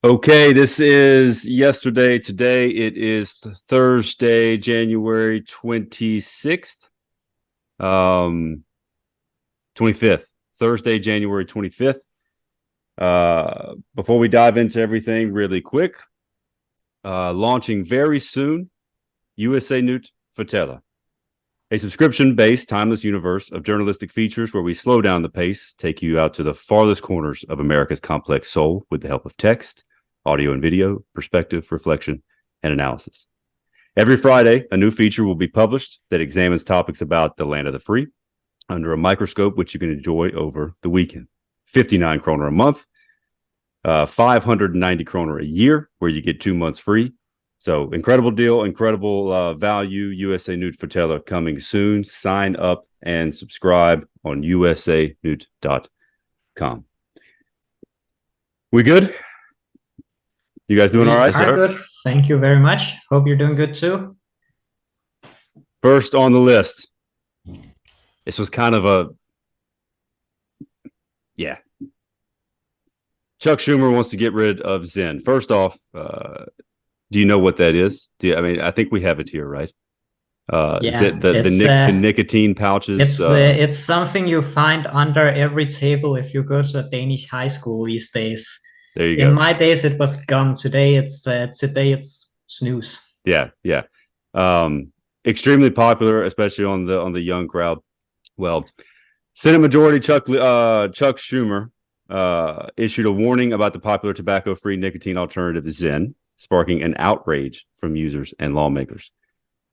Okay, this is yesterday. Today it is Thursday, January 26th. 25th. Thursday, January 25th. Before we dive into everything really quick, launching very soon, USA Newt Fatela, a subscription-based timeless universe of journalistic features where we slow down the pace, take you out to the farthest corners of America's complex soul with the help of text, audio and video, perspective, reflection, and analysis. Every Friday, a new feature will be published that examines topics about the land of the free under a microscope, which you can enjoy over the weekend. 59 kroner a month, 590 kroner a year, where you get 2 months free. So incredible deal, incredible value. USA Newt Fatela coming soon. Sign up and subscribe on usanewt.com. We good? You guys doing all right? I'm good. Thank you very much. Hope you're doing good too. First on the list. This was kind of Chuck Schumer wants to get rid of Zyn. First off, do you know what that is? I think we have it here, right? Is it the nicotine pouches? It's something you find under every table if you go to a Danish high school these days. There you go. In my days, it was gum. Today, it's snooze. Yeah. Extremely popular, especially on the young crowd. Well, Senate Majority Chuck Schumer issued a warning about the popular tobacco-free nicotine alternative Zyn, sparking an outrage from users and lawmakers.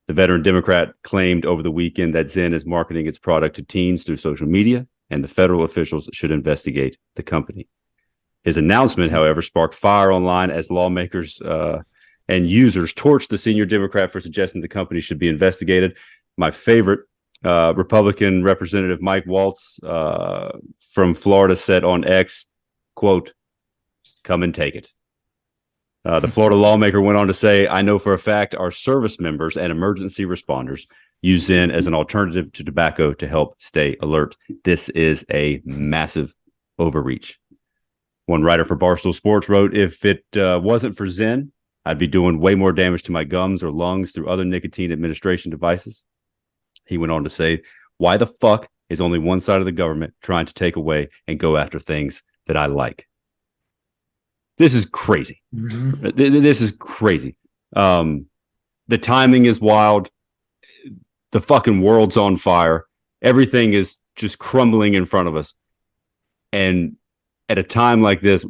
The veteran Democrat claimed over the weekend that Zyn is marketing its product to teens through social media, and the federal officials should investigate the company. His announcement, however, sparked fire online as lawmakers and users torched the senior Democrat for suggesting the company should be investigated. My favorite, Republican Representative Mike Waltz from Florida said on X, quote, "Come and take it." The Florida lawmaker went on to say, "I know for a fact our service members and emergency responders use Zyn as an alternative to tobacco to help stay alert. This is a massive overreach." One writer for Barstool Sports wrote, "If it wasn't for Zyn, I'd be doing way more damage to my gums or lungs through other nicotine administration devices." He went on to say, "Why the fuck is only one side of the government trying to take away and go after things that I like?" This is crazy. Mm-hmm. This is crazy. The timing is wild. The fucking world's on fire. Everything is just crumbling in front of us. And at a time like this,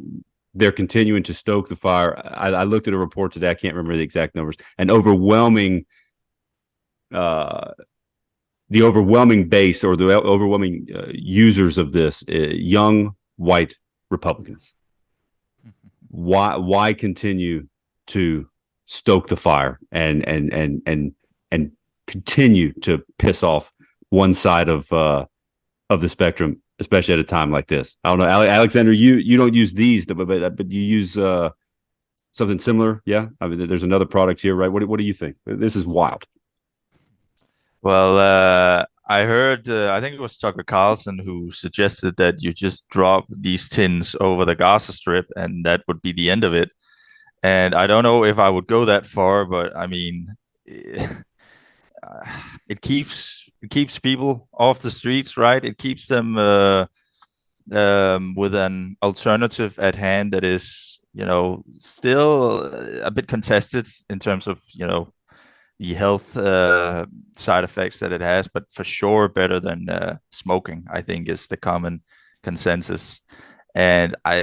they're continuing to stoke the fire. I looked at a report today. I can't remember the exact numbers. The overwhelming base or the overwhelming users of this, young white Republicans. Why continue to stoke the fire and continue to piss off one side of the spectrum, especially at a time like this? I don't know, Alexander. You don't use these, but you use something similar. Yeah, I mean, there's another product here, right? What do you think? This is wild. Well, I heard, I think it was Tucker Carlson who suggested that you just drop these tins over the Gaza Strip and that would be the end of it. And I don't know if I would go that far, but I mean, it keeps people off the streets, right? It keeps them with an alternative at hand that is, still a bit contested in terms of, the health side effects that it has, but for sure better than smoking, I think, is the common consensus. And I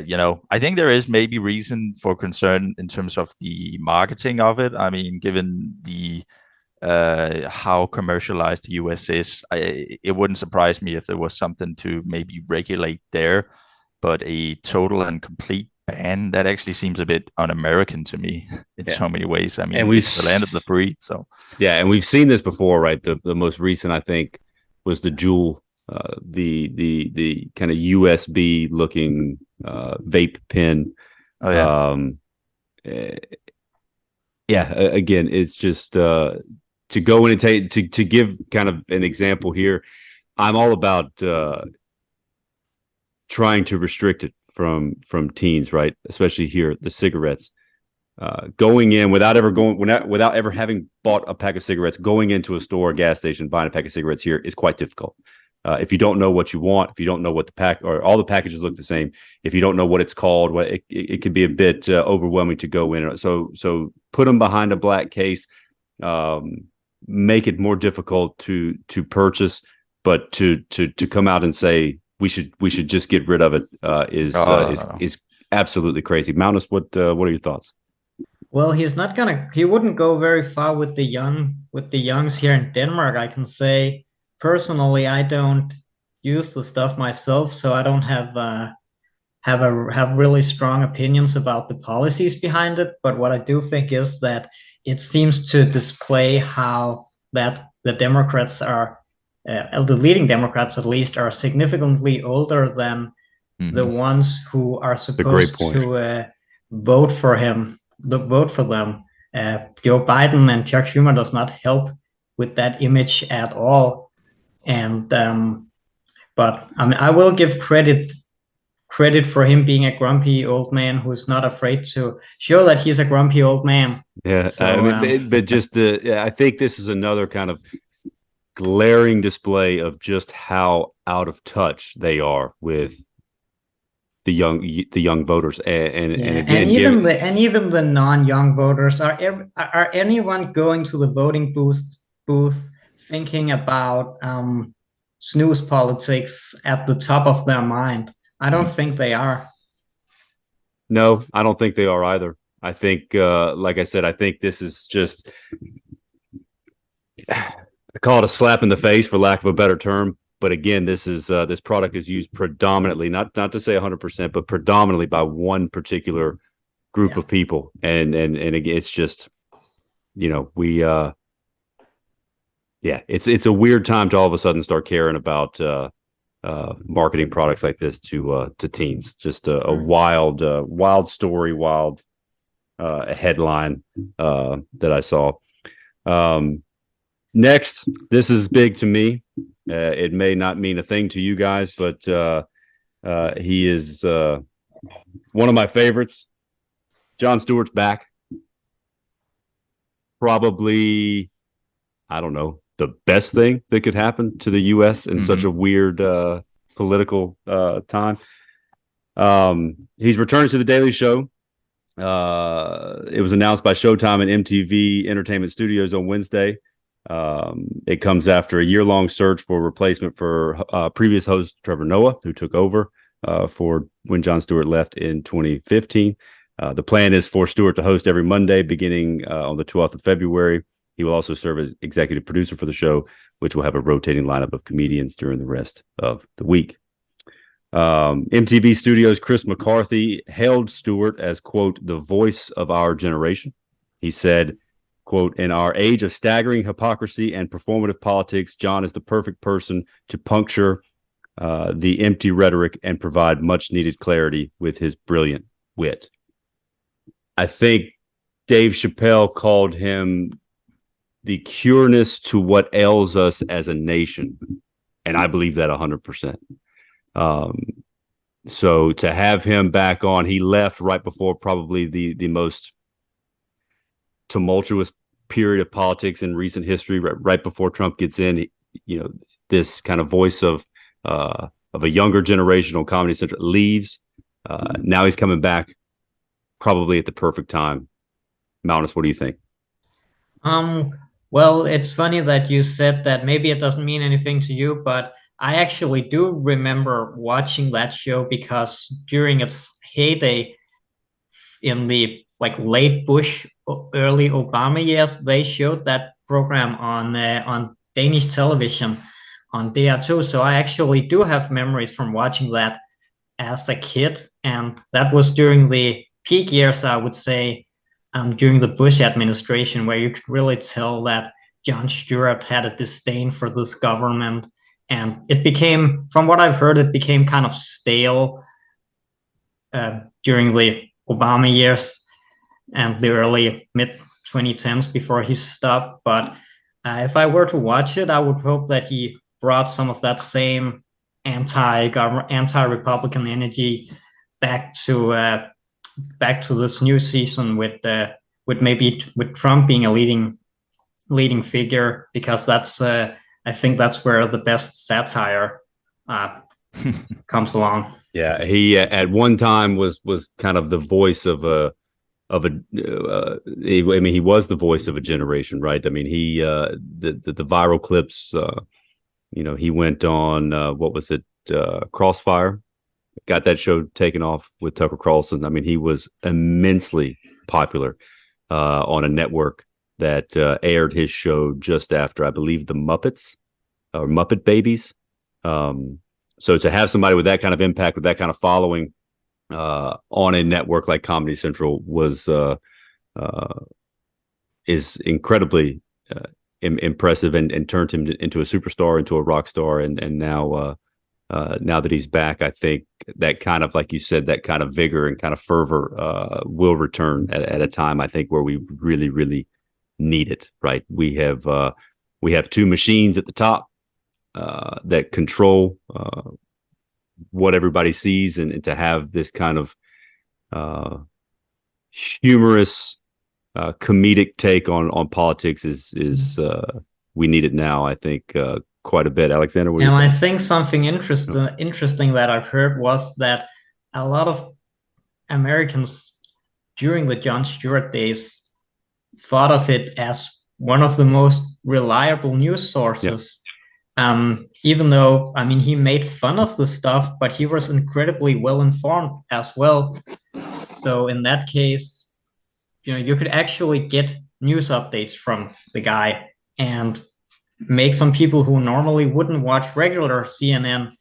think there is maybe reason for concern in terms of the marketing of it. I mean, given the how commercialized the US is, it wouldn't surprise me if there was something to maybe regulate there, but a total and complete ban, that actually seems a bit un-American to me in so many ways. I mean, and it's the land of the free. So yeah, and we've seen this before, right? The most recent, I think, was the Juul, the kind of USB looking vape pen. Oh yeah. yeah, again, it's just to go in and take to give kind of an example here. I'm all about trying to restrict it from teens, right? Especially here, the cigarettes. Going in without ever having bought a pack of cigarettes, going into a store or gas station, buying a pack of cigarettes here is quite difficult. If you don't know what you want, if you don't know what the pack or all the packages look the same, if you don't know what it's called, what it can be a bit overwhelming to go in. So put them behind a black case, make it more difficult to purchase, but to come out and say we should just get rid of it is absolutely crazy. Magnus, what are your thoughts? Well, he wouldn't go very far with the youngs here in Denmark. I can say personally, I don't use the stuff myself, so I don't have really strong opinions about the policies behind it. But what I do think is that it seems to display how that the Democrats are, the leading Democrats at least, are significantly older than the ones who are supposed to vote for him. Vote for them. Joe Biden and Chuck Schumer does not help with that image at all. And but I mean, I will give credit for him being a grumpy old man who's not afraid to show that he's a grumpy old man. Yeah, so, I mean, but just I think this is another kind of glaring display of just how out of touch they are with the young voters, and again, even the non-young voters are anyone going to the voting booth thinking about snooze politics at the top of their mind? I don't think they are. No, I don't think they are either. I think, like I said, I think this is just, I call it a slap in the face for lack of a better term. But again, this product is used predominantly, not to say 100%, but predominantly by one particular group of people. And again, it's just, it's a weird time to all of a sudden start caring about marketing products like this to teens. Just a wild story, wild headline that I saw. Next, this is big to me. It may not mean a thing to you guys, but he is one of my favorites. Jon Stewart's back. Probably, I don't know, the best thing that could happen to the U.S. in such a weird political time. He's returning to The Daily Show. It was announced by Showtime and MTV Entertainment Studios on Wednesday. It comes after a year-long search for a replacement for previous host Trevor Noah, who took over for when Jon Stewart left in 2015. The plan is for Stewart to host every Monday beginning on the 12th of February. He will also serve as executive producer for the show, which will have a rotating lineup of comedians during the rest of the week. MTV Studios' Chris McCarthy hailed Stewart as, quote, the voice of our generation. He said, quote, in our age of staggering hypocrisy and performative politics, Jon is the perfect person to puncture the empty rhetoric and provide much needed clarity with his brilliant wit. I think Dave Chappelle called him the cureness to what ails us as a nation. And I believe that 100%. So to have him back on, he left right before probably the most tumultuous period of politics in recent history, right before Trump gets in. This kind of voice of a younger generation on Comedy Central leaves. Now he's coming back probably at the perfect time. Magnus, what do you think? Well, it's funny that you said that maybe it doesn't mean anything to you, but I actually do remember watching that show because during its heyday in the late Bush, early Obama years, they showed that program on Danish television on DR2. So I actually do have memories from watching that as a kid, and that was during the peak years, I would say, during the Bush administration, where you could really tell that Jon Stewart had a disdain for this government. And it became, from what I've heard, it became kind of stale during the Obama years and the early 2010s before he stopped. But if I were to watch it, I would hope that he brought some of that same anti-Republican energy back to this new season with Trump being a leading figure, because that's I think that's where the best satire comes along. Yeah, he at one time was kind of the voice of a I mean, he was the voice of a generation, right? I mean, he the viral clips. He went on what was it, Crossfire, got that show taken off with Tucker Carlson. I mean, he was immensely popular on a network that aired his show just after, I believe, the Muppets or Muppet Babies. So to have somebody with that kind of impact, with that kind of following on a network like Comedy Central is incredibly impressive, and turned him into a superstar, into a rock star, and now that he's back, I think that kind of, like you said, that kind of vigor and kind of fervor will return at a time, I think, where we really, really need it. Right? We have two machines at the top that control what everybody sees, and to have this kind of humorous, comedic take on politics is we need it now, I think, quite a bit. Alexander, what do you And think? I think something interesting that I've heard was that a lot of Americans during the Jon Stewart days thought of it as one of the most reliable news sources. Even though, I mean, he made fun of the stuff, but he was incredibly well informed as well. So in that case, you could actually get news updates from the guy, and make some people who normally wouldn't watch regular CNN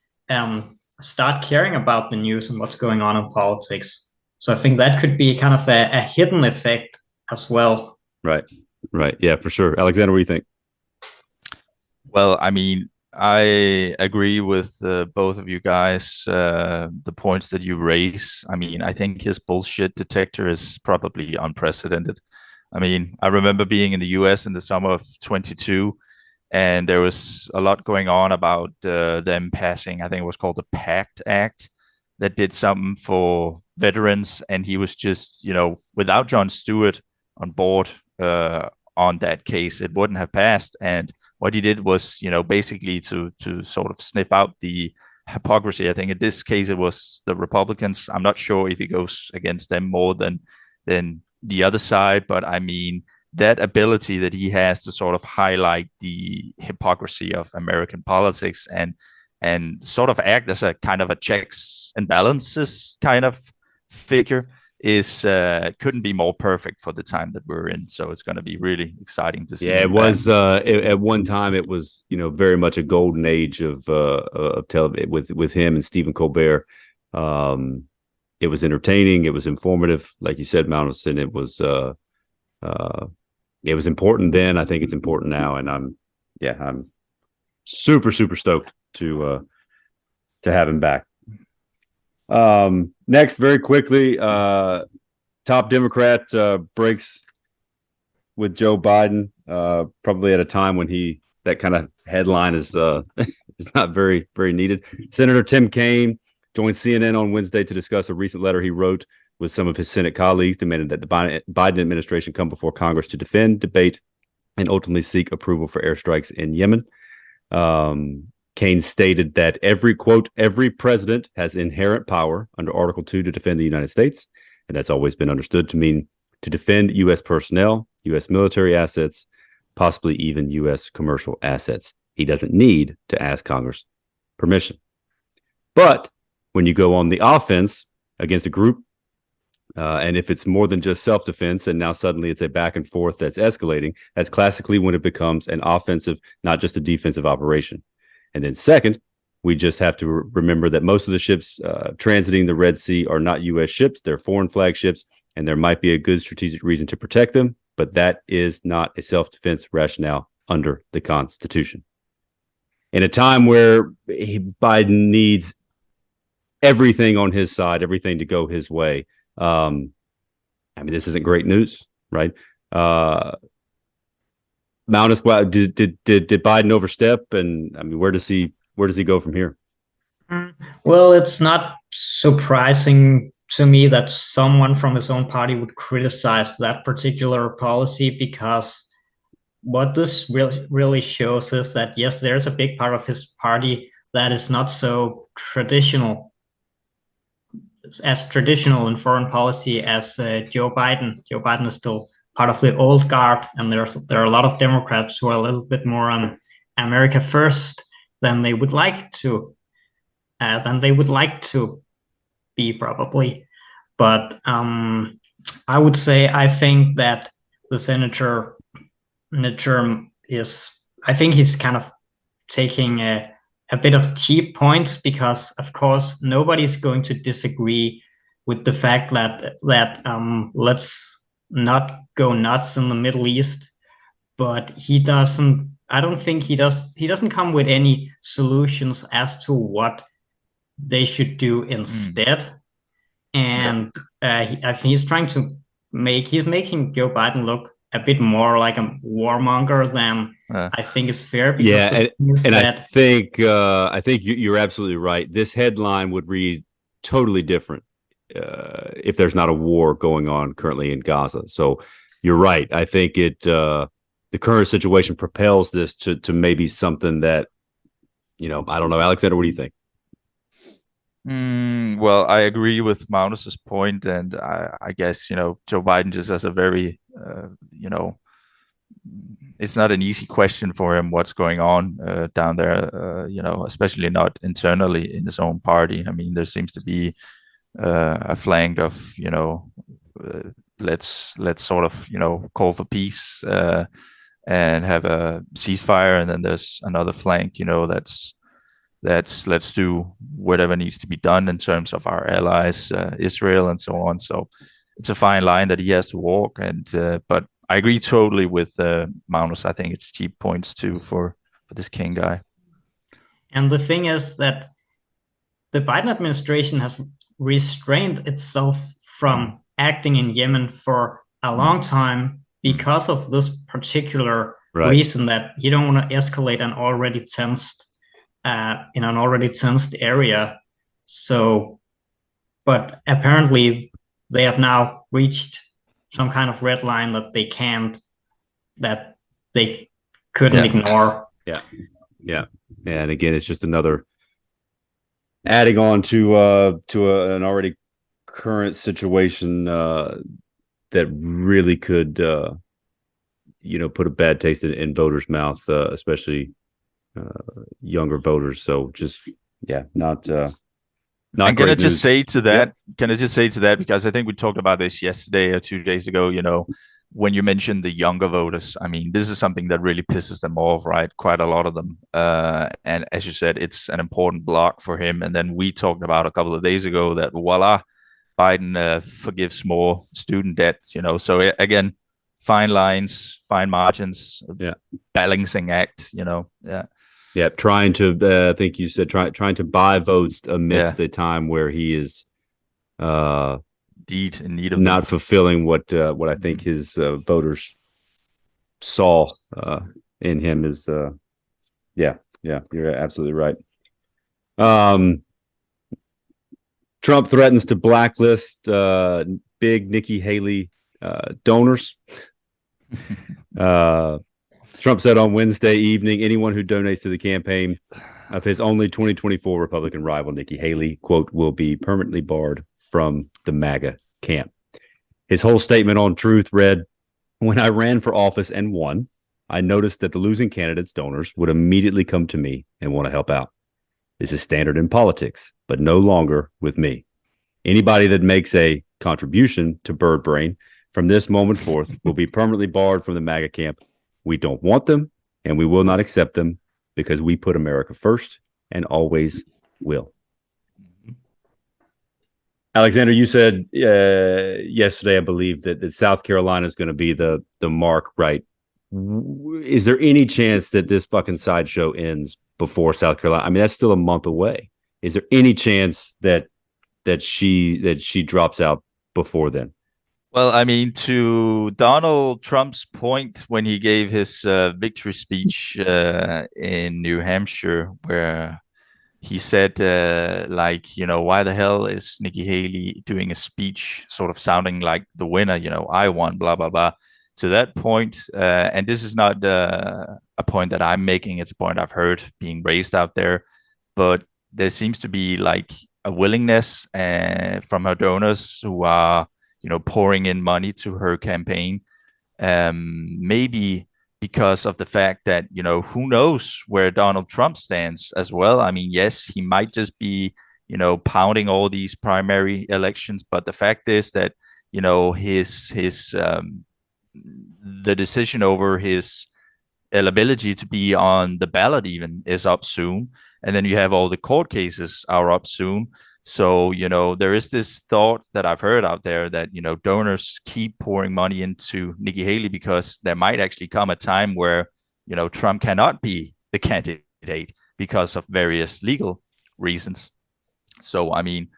start caring about the news and what's going on in politics. So I think that could be kind of a hidden effect as well. Right. Yeah, for sure. Alexander, what do you think? Well, I mean, I agree with both of you guys, the points that you raise. I mean, I think his bullshit detector is probably unprecedented. I mean, I remember being in the US in the summer of 22, and there was a lot going on about them passing, I think it was called the PACT Act, that did something for veterans. And he was just, without Jon Stewart on board on that case, it wouldn't have passed. And what he did was, basically to sort of sniff out the hypocrisy. I think in this case it was the Republicans. I'm not sure if he goes against them more than the other side, but I mean, that ability that he has to sort of highlight the hypocrisy of American politics and sort of act as a kind of a checks and balances kind of figure is couldn't be more perfect for the time that we're in. So it's going to be really exciting to see. Yeah, it was at one time it was very much a golden age of television with him and Stephen Colbert. It was entertaining, it was informative, like you said, Magnus, and it was important then. I think it's important now, and I'm super stoked to have him back. Next, very quickly, top Democrat breaks with Joe Biden, probably at a time when that kind of headline is not very, very needed. Senator Tim Kaine joined CNN on Wednesday to discuss a recent letter he wrote with some of his Senate colleagues, demanding that the Biden administration come before Congress to defend, debate, and ultimately seek approval for airstrikes in Yemen. Kaine stated that every president has inherent power under Article 2 to defend the United States, and that's always been understood to mean to defend U.S. personnel, U.S. military assets, possibly even U.S. commercial assets. He doesn't need to ask Congress permission. But when you go on the offense against a group, and if it's more than just self-defense, and now suddenly it's a back and forth that's escalating, that's classically when it becomes an offensive, not just a defensive operation. And then second, we just have to remember that most of the ships transiting the Red Sea are not U.S. ships. They're foreign flag ships, and there might be a good strategic reason to protect them, but that is not a self-defense rationale under the Constitution. In a time where Biden needs everything on his side, everything to go his way, I mean, this isn't great news, right? Magnus, did Biden overstep? And I mean, where does he go from here? Well, it's not surprising to me that someone from his own party would criticize that particular policy, because what this really shows is that, yes, there's a big part of his party that is not so traditional in foreign policy as Joe Biden. Joe Biden is still part of the old guard, and there are a lot of Democrats who are a little bit more on America first than they would like to be, probably. But I would say I think that the senator midterm I think he's kind of taking a bit of cheap points, because of course nobody's going to disagree with the fact that let's not go nuts in the Middle East. But I don't think he doesn't come with any solutions as to what they should do instead. And I think he's making Joe Biden look a bit more like a warmonger than I think is fair. Because I think you're absolutely right. This headline would read totally different if there's not a war going on currently in Gaza. So you're right. I think the current situation propels this to maybe something that, I don't know. Alexander, what do you think? Well, I agree with Magnus's point, and I guess Joe Biden just has a very it's not an easy question for him what's going on down there, especially not internally in his own party. I mean, there seems to be a flank of let's sort of call for peace and have a ceasefire, and then there's another flank that's let's do whatever needs to be done in terms of our allies, Israel, and so on. So it's a fine line that he has to walk. And but I agree totally with Magnus. I think it's cheap points too for this King guy. And the thing is that the Biden administration has restrained itself from acting in Yemen for a long time because of this particular reason, that you don't want to escalate an already tensed in an already tensed area. So, but apparently they have now reached some kind of red line that they couldn't ignore. Yeah. And again, it's just another adding on to an already current situation that really could put a bad taste in voters' mouth, especially younger voters. So just not and can I just say to that? Can I just say to that, because I think we talked about this yesterday or 2 days ago, when you mentioned the younger voters, I mean, this is something that really pisses them off, right? Quite a lot of them. And as you said, it's an important block for him. And then we talked about a couple of days ago that voila, Biden forgives more student debt, So again, fine lines, fine margins, balancing act, Yeah, trying to, I think you said, trying to buy votes amidst a time where he is indeed in need of not fulfilling what I think his voters saw in him is, you're absolutely right. Trump threatens to blacklist big Nikki Haley donors. Trump said on Wednesday evening, anyone who donates to the campaign of his only 2024 Republican rival, Nikki Haley, quote, will be permanently barred from the MAGA camp. His whole statement on Truth read, when I ran for office and won, I noticed that the losing candidate's donors would immediately come to me and want to help out. This is standard in politics, but no longer with me. Anybody that makes a contribution to Bird Brain from this moment forth will be permanently barred from the MAGA camp. We don't want them, and we will not accept them because we put America first and always will. Alexander, you said yesterday, I believe, that South Carolina is going to be the mark, right? Is there any chance that this fucking sideshow ends before South Carolina? I mean, that's still a month away. Is there any chance that she drops out before then? Well, I mean, to Donald Trump's point when he gave his victory speech in New Hampshire, where he said, like, why the hell is Nikki Haley doing a speech sort of sounding like the winner? I won, blah, blah, blah. To that point, and this is not a point that I'm making, it's a point I've heard being raised out there, but there seems to be like a willingness from her donors who are, pouring in money to her campaign. Maybe because of the fact that, who knows where Donald Trump stands as well. I mean, yes, he might just be, pounding all these primary elections, but the fact is that, his the decision over his ability to be on the ballot even is up soon. And then you have all the court cases are up soon. So, there is this thought that I've heard out there that, donors keep pouring money into Nikki Haley because there might actually come a time where, Trump cannot be the candidate because of various legal reasons. So, I mean,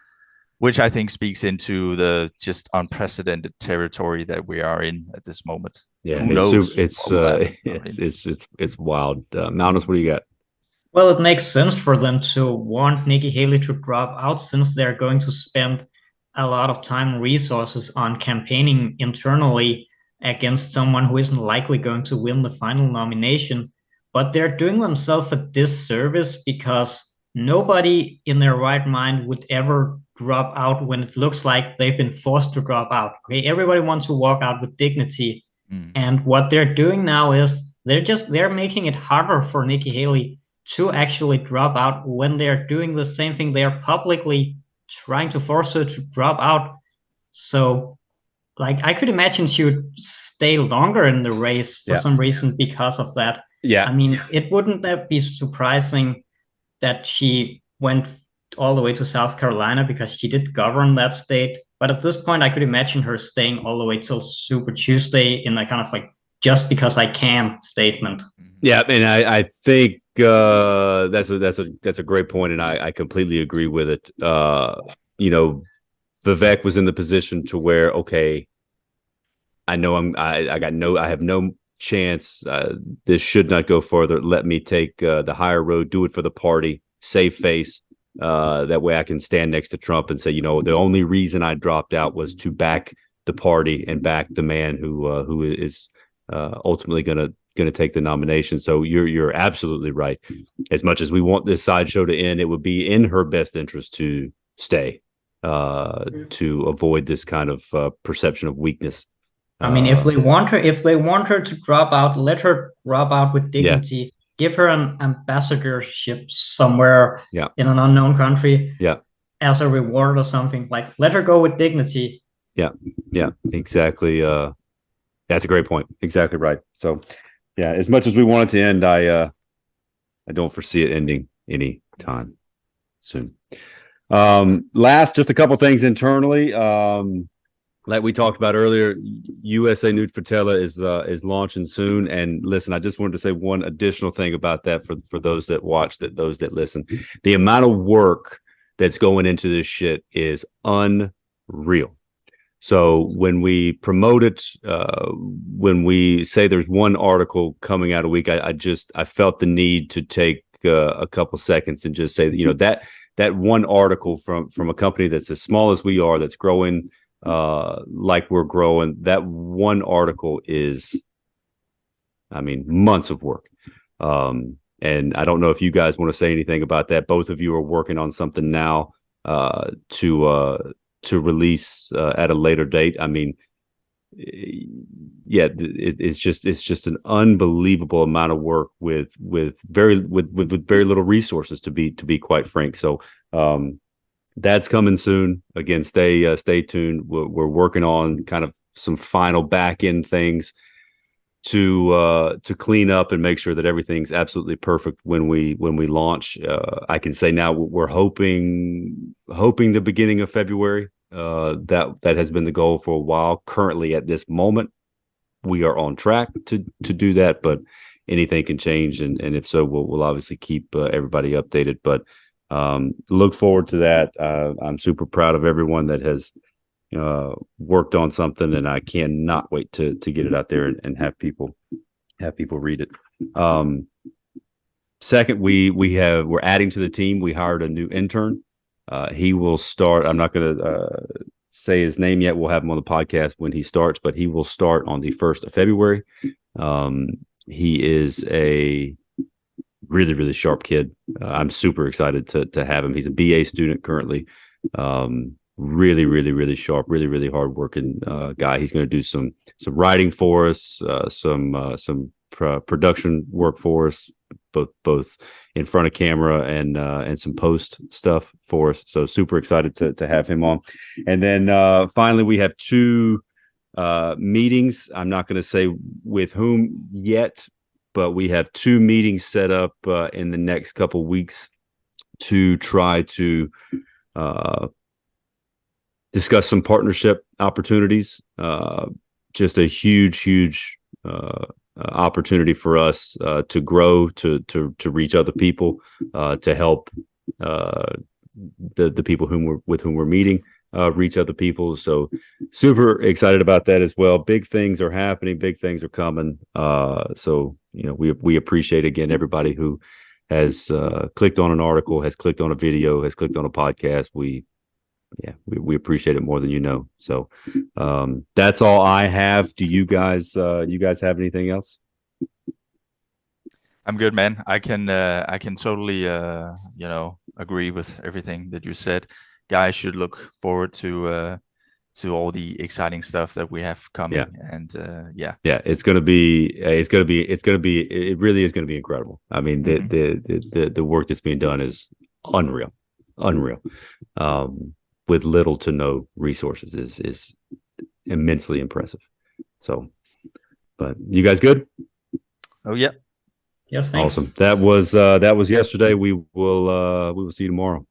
which I think speaks into the just unprecedented territory that we are in at this moment. Yeah, Who knows? It's wild. Magnus, what do you got? Well, it makes sense for them to want Nikki Haley to drop out since they're going to spend a lot of time and resources on campaigning internally against someone who isn't likely going to win the final nomination. But they're doing themselves a disservice because nobody in their right mind would ever drop out when it looks like they've been forced to drop out. Okay, everybody wants to walk out with dignity. And what they're doing now is they're making it harder for Nikki Haley to actually drop out when they're doing the same thing. They're publicly trying to force her to drop out. So, like, I could imagine she would stay longer in the race for some reason because of that. Yeah. I mean, it wouldn't that be surprising that she went all the way to South Carolina because she did govern that state. But at this point, I could imagine her staying all the way till Super Tuesday in a kind of like just because I can statement. Yeah, and I think that's a great point, and I completely agree with it. Vivek was in the position to where, okay, I know I have no chance. This should not go further. Let me take the higher road, do it for the party, save face. That way I can stand next to Trump and say, the only reason I dropped out was to back the party and back the man who is ultimately going to take the nomination. So you're absolutely right. As much as we want this sideshow to end, it would be in her best interest to stay, to avoid this kind of perception of weakness. I mean, if they want her to drop out, let her drop out with dignity. Yeah. Give her an ambassadorship somewhere in an unknown country as a reward or something. Like, let her go with dignity. Yeah, exactly. That's a great point. Exactly right. So, yeah, as much as we want it to end, I don't foresee it ending any time soon. Last, just a couple things internally. Like we talked about earlier, USA Nude Fratella is launching soon. And listen, I just wanted to say one additional thing about that for those that watch, those that listen. The amount of work that's going into this shit is unreal. So when we promote it, when we say there's one article coming out a week, I felt the need to take a couple seconds and just say that, that one article from a company that's as small as we are, that's growing like we're growing, that one article is, I mean, months of work. And I don't know if you guys want to say anything about that. Both of you are working on something now to release at a later date. I mean, it's just an unbelievable amount of work with very little resources, to be quite frank. So that's coming soon. Again, stay tuned. We're working on kind of some final back end things to clean up and make sure that everything's absolutely perfect when we launch. I can say now we're hoping the beginning of February. That has been the goal for a while. Currently, at this moment, we are on track to do that, but anything can change, and if so, we'll obviously keep everybody updated. But look forward to that. I'm super proud of everyone that has worked on something, and I cannot wait to get it out there and have people read it. Second, we're adding to the team. We hired a new intern. He will start. I'm not going to say his name yet. We'll have him on the podcast when he starts, but he will start on the 1st of February. He is a really, really sharp kid. I'm super excited to have him. He's a BA student currently. Really, really, really sharp, really, really hardworking guy. He's going to do some writing for us, some production work for us, both in front of camera and some post stuff for us. So super excited to have him on. And then finally, we have 2 meetings. I'm not going to say with whom yet, but we have 2 meetings set up in the next couple weeks to try to discuss some partnership opportunities. Just a huge opportunity for us to grow, to reach other people, to help the people with whom we're meeting reach other people. So super excited about that as well. Big things are happening. Big things are coming. So we appreciate again everybody who has clicked on an article, has clicked on a video, has clicked on a podcast. We appreciate it more than you know. So that's all I have. Do you guys have anything else? I'm good, man. I can totally agree with everything that you said. Guys should look forward to all the exciting stuff that we have coming. Yeah. And it really is going to be incredible. I mean, the work that's being done is unreal. With little to no resources is immensely impressive. So, but you guys good? Oh yeah. Yes, thanks. Awesome. That was yesterday. We will see you tomorrow.